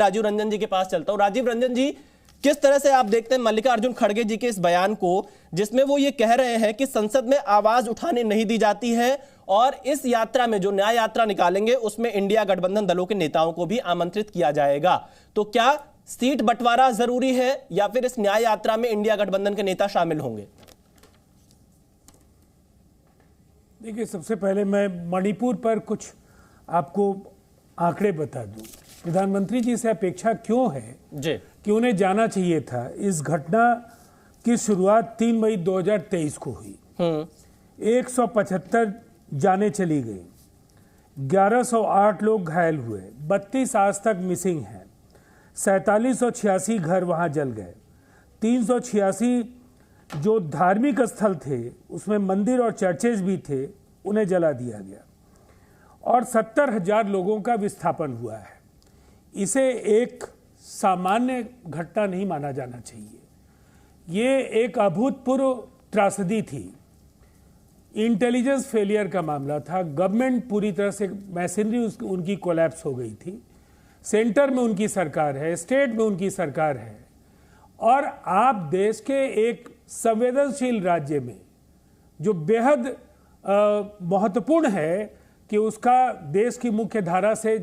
राजीव रंजन जी के पास चलता हूं। राजीव रंजन जी, किस तरह से आप देखते हैं मल्लिकार्जुन खड़गे जी के इस बयान को, जिसमें वो ये कह रहे हैं कि संसद में आवाज उठाने नहीं दी जाती है और इस यात्रा में जो न्याय यात्रा निकालेंगे उसमें इंडिया गठबंधन दलों के नेताओं को भी आमंत्रित किया जाएगा। तो क्या सीट बंटवारा जरूरी है या फिर इस न्याय यात्रा में इंडिया गठबंधन के नेता शामिल होंगे? देखिए, सबसे पहले मैं मणिपुर पर कुछ आपको आंकड़े बता दूं। प्रधानमंत्री जी से अपेक्षा क्यों है जी कि उन्हें जाना चाहिए था। इस घटना की शुरुआत 3 मई 2023 को हुई। 175 जाने चली गई, 1108 लोग घायल हुए, 32 आज तक मिसिंग हैं, 4786 घर वहां जल गए, 386 जो धार्मिक स्थल थे उसमें मंदिर और चर्चेज भी थे, उन्हें जला दिया गया और 70,000 लोगों का विस्थापन हुआ है। इसे एक सामान्य घटना नहीं माना जाना चाहिए। ये एक अभूतपूर्व त्रासदी थी, इंटेलिजेंस फेलियर का मामला था। गवर्नमेंट पूरी तरह से मैशनरी उनकी कोलैप्स हो गई थी। सेंटर में उनकी सरकार है, स्टेट में उनकी सरकार है, और आप देश के एक संवेदनशील राज्य में जो बेहद महत्वपूर्ण है कि उसका देश की मुख्य धारा से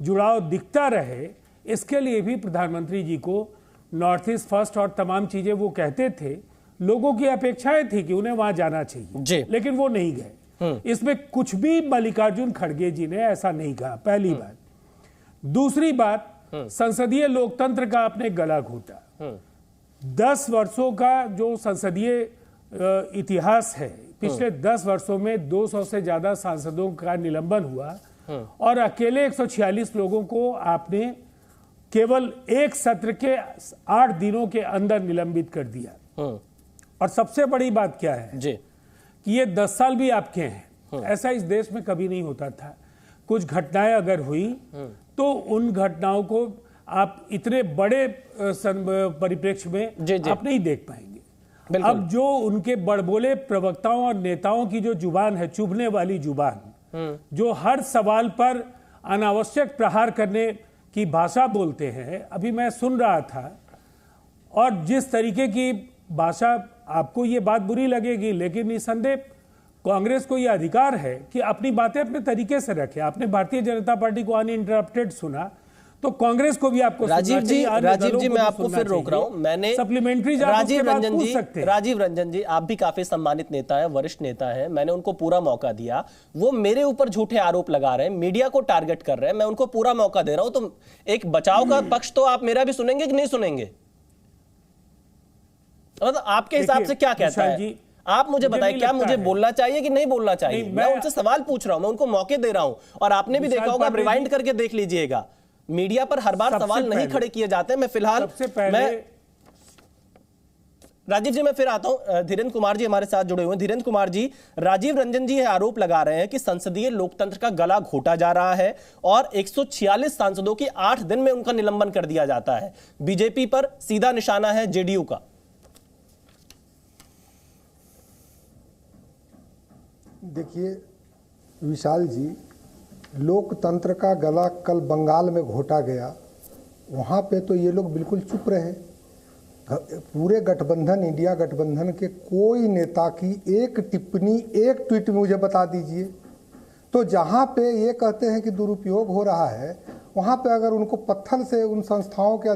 जुड़ाव दिखता रहे, इसके लिए भी प्रधानमंत्री जी को नॉर्थ ईस्ट फर्स्ट और तमाम चीजें वो कहते थे। लोगों की अपेक्षाएं थी कि उन्हें वहां जाना चाहिए, लेकिन वो नहीं गए। इसमें कुछ भी मल्लिकार्जुन खड़गे जी ने ऐसा नहीं कहा, पहली बात। दूसरी बात, संसदीय लोकतंत्र का आपने गला घोटा। 10 वर्षों का जो संसदीय इतिहास है, पिछले 10 वर्षों में 200 से ज्यादा सांसदों का निलंबन हुआ और अकेले 146 लोगों को आपने केवल एक सत्र के 8 दिनों के अंदर निलंबित कर दिया। और सबसे बड़ी बात क्या है जी कि ये 10 साल भी आपके हैं। ऐसा इस देश में कभी नहीं होता था। कुछ घटनाएं अगर हुई तो उन घटनाओं को आप इतने बड़े परिप्रेक्ष्य में आप नहीं देख पाएंगे। अब जो उनके बड़बोले प्रवक्ताओं और नेताओं की जो जुबान है, चुभने वाली जुबान, जो हर सवाल पर अनावश्यक प्रहार करने की भाषा बोलते हैं, अभी मैं सुन रहा था, और जिस तरीके की भाषा, आपको ये बात बुरी लगेगी, लेकिन निसंदेह कांग्रेस को यह अधिकार है कि अपनी बातें अपने तरीके से रखे। आपने भारतीय जनता पार्टी को अनइंटरप्टेड सुना, तो कांग्रेस को भी आपको राजीव जी मैं आपको फिर रोक रहा हूं। मैंने सप्लीमेंट्री राजीव रंजन जी आप भी काफी सम्मानित नेता है, वरिष्ठ नेता है, मैंने उनको पूरा मौका दिया। वो मेरे ऊपर झूठे आरोप लगा रहे हैं, मीडिया को टारगेट कर रहे हैं, मैं उनको पूरा मौका दे रहा हूं। तो एक बचाव का पक्ष तो आप मेरा भी सुनेंगे कि नहीं सुनेंगे? मतलब आपके हिसाब से क्या कहता है? आप मुझे बताइए, क्या मुझे बोलना चाहिए कि नहीं बोलना चाहिए? मैं उनसे सवाल पूछ रहा हूं, मैं उनको मौके दे रहा हूं। और आपने भी देखा होगा, रिवाइंड करके देख लीजिएगा, मीडिया पर हर बार सवाल नहीं खड़े किए जाते। मैं फिलहाल राजीव जी मैं फिर आता हूं। धीरेन्द्र कुमार जी हमारे साथ जुड़े हुए हैं। धीरेन्द्र कुमार जी, राजीव रंजन जी यह आरोप लगा रहे हैं कि संसदीय लोकतंत्र का गला घोटा जा रहा है और 146 सांसदों की 8 दिन में उनका निलंबन कर दिया जाता है। बीजेपी पर सीधा निशाना है जेडीयू का। देखिए विशाल जी, लोकतंत्र का गला कल बंगाल में घोटा गया, वहाँ पे तो ये लोग बिल्कुल चुप रहे। पूरे गठबंधन, इंडिया गठबंधन के कोई नेता की एक टिप्पणी, एक ट्वीट मुझे बता दीजिए। तो जहाँ पे ये कहते हैं कि दुरुपयोग हो रहा है, वहाँ पे अगर उनको पत्थर से उन संस्थाओं के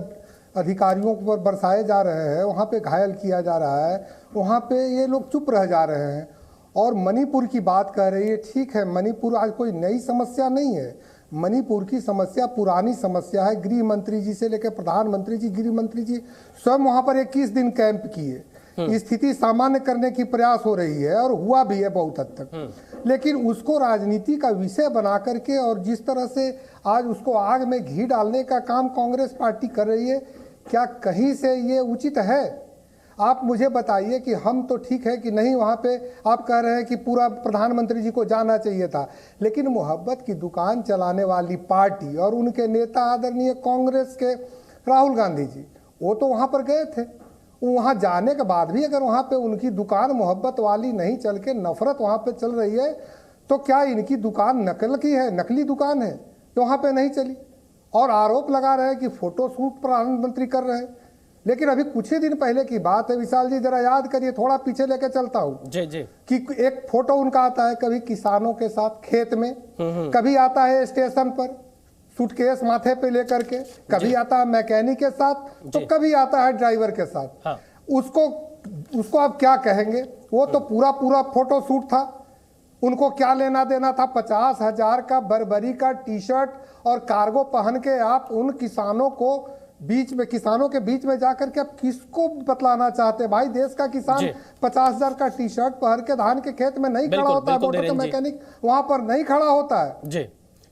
अधिकारियों पर बरसाए जा रहे हैं, वहाँ पे घायल किया जा रहा है, वहाँ पे ये लोग चुप रह जा रहे हैं। और मणिपुर की बात कह रही है, ठीक है, मणिपुर आज कोई नई समस्या नहीं है। मणिपुर की समस्या पुरानी समस्या है। गृह मंत्री जी से लेकर प्रधानमंत्री जी, गृह मंत्री जी स्वयं वहां पर 21 दिन कैंप किए। स्थिति सामान्य करने की प्रयास हो रही है और हुआ भी है बहुत हद तक, लेकिन उसको राजनीति का विषय बना करके और जिस तरह से आज उसको आग में घी डालने का काम कांग्रेस पार्टी कर रही है, क्या कहीं से ये उचित है? आप मुझे बताइए कि हम तो ठीक है कि नहीं, वहाँ पे आप कह रहे हैं कि पूरा प्रधानमंत्री जी को जाना चाहिए था, लेकिन मोहब्बत की दुकान चलाने वाली पार्टी और उनके नेता आदरणीय कांग्रेस के राहुल गांधी जी, वो तो वहाँ पर गए थे। वहाँ जाने के बाद भी अगर वहाँ पे उनकी दुकान मोहब्बत वाली नहीं चल के नफरत वहाँ पे चल रही है, तो क्या इनकी दुकान नकल की है, नकली दुकान है, तो वहाँ पे नहीं चली? और आरोप लगा रहे हैं कि फोटो शूट प्रधानमंत्री कर रहे हैं। लेकिन अभी कुछ ही दिन पहले की बात है विशाल जी, जरा याद करिए, थोड़ा पीछे लेके चलता हूँ जी जी, कि एक फोटो उनका आता है कभी किसानों के साथ खेत में, कभी आता है स्टेशन पर सूटकेस माथे पे लेकर के, कभी आता है मैकेनिक के साथ, तो कभी आता है ड्राइवर के साथ। हाँ। उसको आप क्या कहेंगे? वो तो पूरा फोटो शूट था। उनको क्या लेना देना था 50,000 का बर्बरी का टी शर्ट और कार्गो पहन के आप उन किसानों के बीच में जाकर के आप किसको बतलाना चाहते हैं? भाई देश का किसान 50,000 का टी शर्ट पहन के धान के खेत में नहीं खड़ा होता है, मोटर का मैकेनिक वहां पर नहीं खड़ा होता है जी।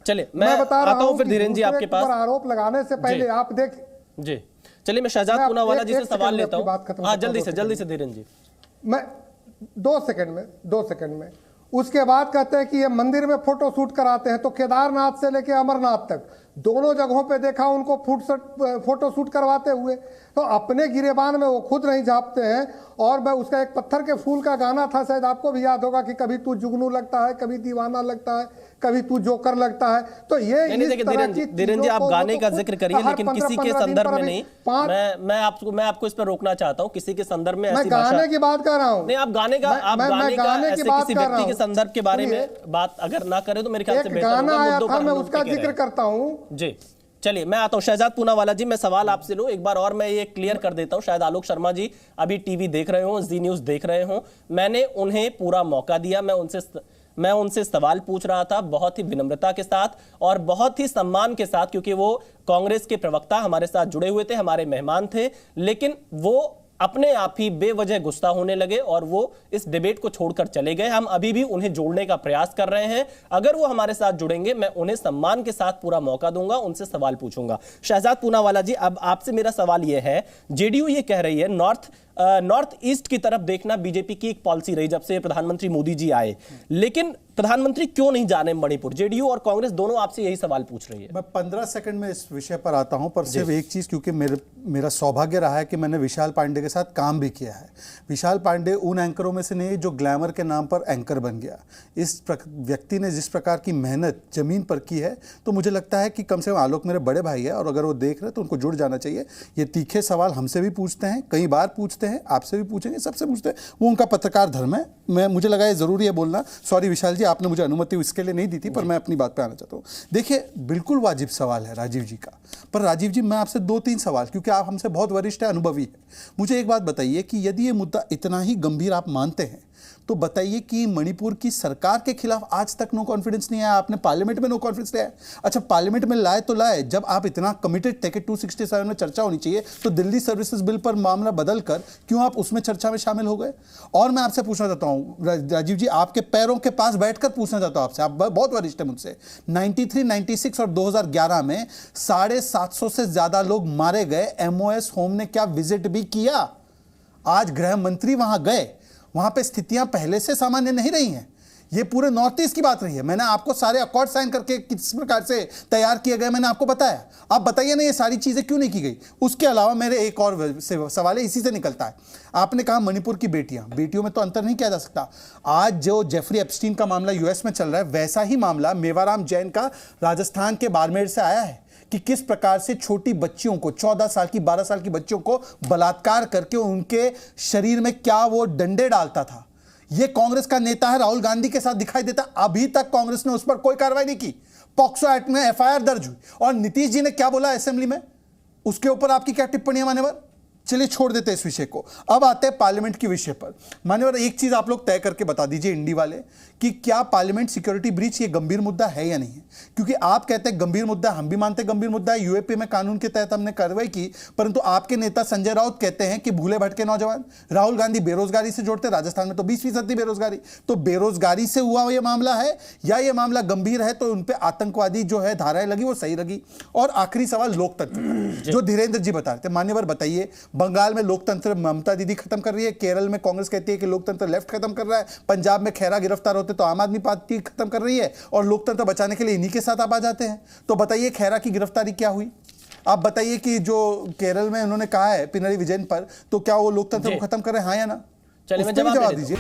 चलिए मैं बता रहा हूं फिर धीरेन्द्र जी आपके पास आरोप लगाने से पहले आप देख जी। चलिए मैं शहजाद पूनावाला जी से सवाल लेता हूं। हाँ जल्दी से धीरेन्द्र जी। मैं 2 सेकंड में उसके बाद कहते हैं कि ये मंदिर में फोटो शूट कराते हैं, तो केदारनाथ से लेके अमरनाथ तक दोनों जगहों पे देखा उनको फोटो शूट करवाते हुए। तो अपने गिरेबान में वो खुद नहीं झाँपते हैं। और मैं उसका एक पत्थर के फूल का गाना था, शायद आपको भी याद होगा कि कभी तू जुगनू लगता है, कभी दीवाना लगता है, कभी तू जोकर लगता है। तो ये धीरेन्द्र जी आप गाने का जिक्र करिए, लेकिन किसी के संदर्भ में नहीं। मैं आपको इस पर रोकना चाहता हूँ। किसी के संदर्भ में मैं गाने की बात कर रहा हूँ। नहीं, आप गाने का ऐसे किसी व्यक्ति के संदर्भ के बारे में बात अगर ना करें तो मेरे ख्याल से बेहतर होगा। मैं उसका जिक्र करता हूँ जी। चलिए मैं आता हूं शहजाद पूनावाला जी, मैं सवाल आपसे लूं एक बार और मैं ये क्लियर कर देता हूं। शायद आलोक शर्मा जी अभी टीवी देख रहे हो, जी न्यूज देख रहे हो। मैंने उन्हें पूरा मौका दिया, मैं उनसे सवाल पूछ रहा था बहुत ही विनम्रता के साथ और बहुत ही सम्मान के साथ, क्योंकि वो कांग्रेस के प्रवक्ता हमारे साथ जुड़े हुए थे, हमारे मेहमान थे। लेकिन वो अपने आप ही बेवजह गुस्सा होने लगे और वो इस डिबेट को छोड़कर चले गए। हम अभी भी उन्हें जोड़ने का प्रयास कर रहे हैं। अगर वो हमारे साथ जुड़ेंगे मैं उन्हें सम्मान के साथ पूरा मौका दूंगा, उनसे सवाल पूछूंगा। शहजाद पूनावाला जी, अब आपसे मेरा सवाल यह है, जेडीयू ये कह रही है नॉर्थ ईस्ट की तरफ देखना बीजेपी की एक पॉलिसी रही जब से प्रधानमंत्री मोदी जी आए, लेकिन प्रधानमंत्री क्यों नहीं जाने मणिपुर? जेडीयू और कांग्रेस दोनों आपसे यही सवाल पूछ रही है। मैं 15 सेकंड में इस विषय पर आता हूं, पर सिर्फ एक चीज, क्योंकि मेरा सौभाग्य रहा है कि मैंने विशाल पांडे के साथ काम भी किया है। विशाल पांडे उन एंकरों में से नहीं जो ग्लैमर के नाम पर एंकर बन गया। इस व्यक्ति ने जिस प्रकार की मेहनत जमीन पर की है, तो मुझे लगता है कि कम से कम आलोक मेरे बड़े भाई है और अगर वो देख रहे तो उनको जुड़ जाना चाहिए। ये तीखे सवाल हमसे भी पूछते हैं, कई बार पूछते हैं, आपसे भी पूछेंगे, सबसे पूछते हैं। वो उनका पत्रकार धर्म है। मुझे लगा ये जरूरी है बोलना। सॉरी विशाल जी, आपने मुझे अनुमति इसके लिए नहीं दी थी, पर मैं अपनी बात पे आना चाहता हूँ। देखिए, बिल्कुल वाजिब सवाल है राजीव जी का, पर राजीव जी मैं आपसे 2-3 सवाल, क्योंकि आप हमसे बहुत वरिष्ठ है, अनुभवी है। मुझे एक बात बताइए कि यदि ये मुद्दा इतना ही गंभीर आप मानते हैं तो बताइए कि मणिपुर की सरकार के खिलाफ आज तक नो कॉन्फिडेंस नहीं आया। आपने पार्लियामेंट में नो कॉन्फिडेंस लिया है। अच्छा, पार्लियामेंट में लाए तो लाए, जब आप इतना कमिटेड थे कि 267 में चर्चा होनी चाहिए, तो दिल्ली सर्विसेज बिल पर मामला बदल कर क्यों आप उसमें चर्चा में शामिल हो गए? और मैं आपसे पूछना चाहता हूं राजीव जी, आपके पैरों के पास बैठकर पूछना चाहता हूं आपसे, आप बहुत वरिष्ठ है मुझसे। 93, 96 और 2011 में 750 से ज्यादा लोग मारे गए। MOS होम ने क्या विजिट भी किया? आज गृह मंत्री वहां गए, वहां पे स्थितियां पहले से सामान्य नहीं रही हैं। ये पूरे नॉर्थ ईस्ट की बात रही है। मैंने आपको सारे अकॉर्ड साइन करके किस प्रकार से तैयार किए गए मैंने आपको बताया। आप बताइए ना, ये सारी चीजें क्यों नहीं की गई? उसके अलावा मेरे एक और सवाल है, इसी से निकलता है। आपने कहा मणिपुर की बेटियों में तो अंतर नहीं किया जा सकता। आज जो जेफरी एप्स्टीन का मामला यूएस में चल रहा है, वैसा ही मामला मेवाराम जैन का राजस्थान के बाड़मेर से आया है कि किस प्रकार से छोटी बच्चियों को, 14 साल की 12 साल की बच्चियों को बलात्कार करके उनके शरीर में क्या वो डंडे डालता था। ये कांग्रेस का नेता है, राहुल गांधी के साथ दिखाई देता। अभी तक कांग्रेस ने उस पर कोई कार्रवाई नहीं की। पॉक्सो एक्ट में FIR दर्ज हुई। और नीतीश जी ने क्या बोला असेंबली में, उसके ऊपर आपकी क्या टिप्पणी है मान्यवर? चलिए छोड़ देते हैं इस विषय को, अब आते हैं पार्लियामेंट के विषय पर। मान्यवर, एक चीज आप लोग तय करके बता दीजिए इंडी वाले कि क्या पार्लियामेंट सिक्योरिटी ब्रीच ये गंभीर मुद्दा है या नहीं है? क्योंकि आप कहते हैं गंभीर मुद्दा, हम भी मानते हैं गंभीर मुद्दा है। यूएपी में कानून के तहत हमने कार्रवाई की, परंतु आपके नेता संजय राउत कहते हैं कि भूले भटके नौजवान। राहुल गांधी बेरोजगारी से जोड़ते, राजस्थान में तो 20% बेरोजगारी। तो बेरोजगारी से हुआ ये मामला है या ये मामला गंभीर है तो उन पर आतंकवादी जो है धाराएं लगी वो सही लगी? और आखिरी सवाल लोकतंत्र, जो धीरेन्द्र जी बता रहे थे। मान्यवर बताइए, बंगाल में लोकतंत्र ममता दीदी खत्म कर रही है, केरल में कांग्रेस कहती है कि लोकतंत्र लेफ्ट खत्म कर रहा है, पंजाब में खैरा गिरफ्तार होते तो आम आदमी पार्टी खत्म कर रही है, और लोकतंत्र बचाने के लिए इन्हीं के साथ आप आ जाते हैं। तो बताइए खैरा की गिरफ्तारी क्या हुई? आप बताइए कि जो केरल में उन्होंने कहा है पिनराई विजयन पर, तो क्या वो लोकतंत्र को खत्म कर रहे हैं, हाँ या ना? चलिए मैं जवाब दीजिए।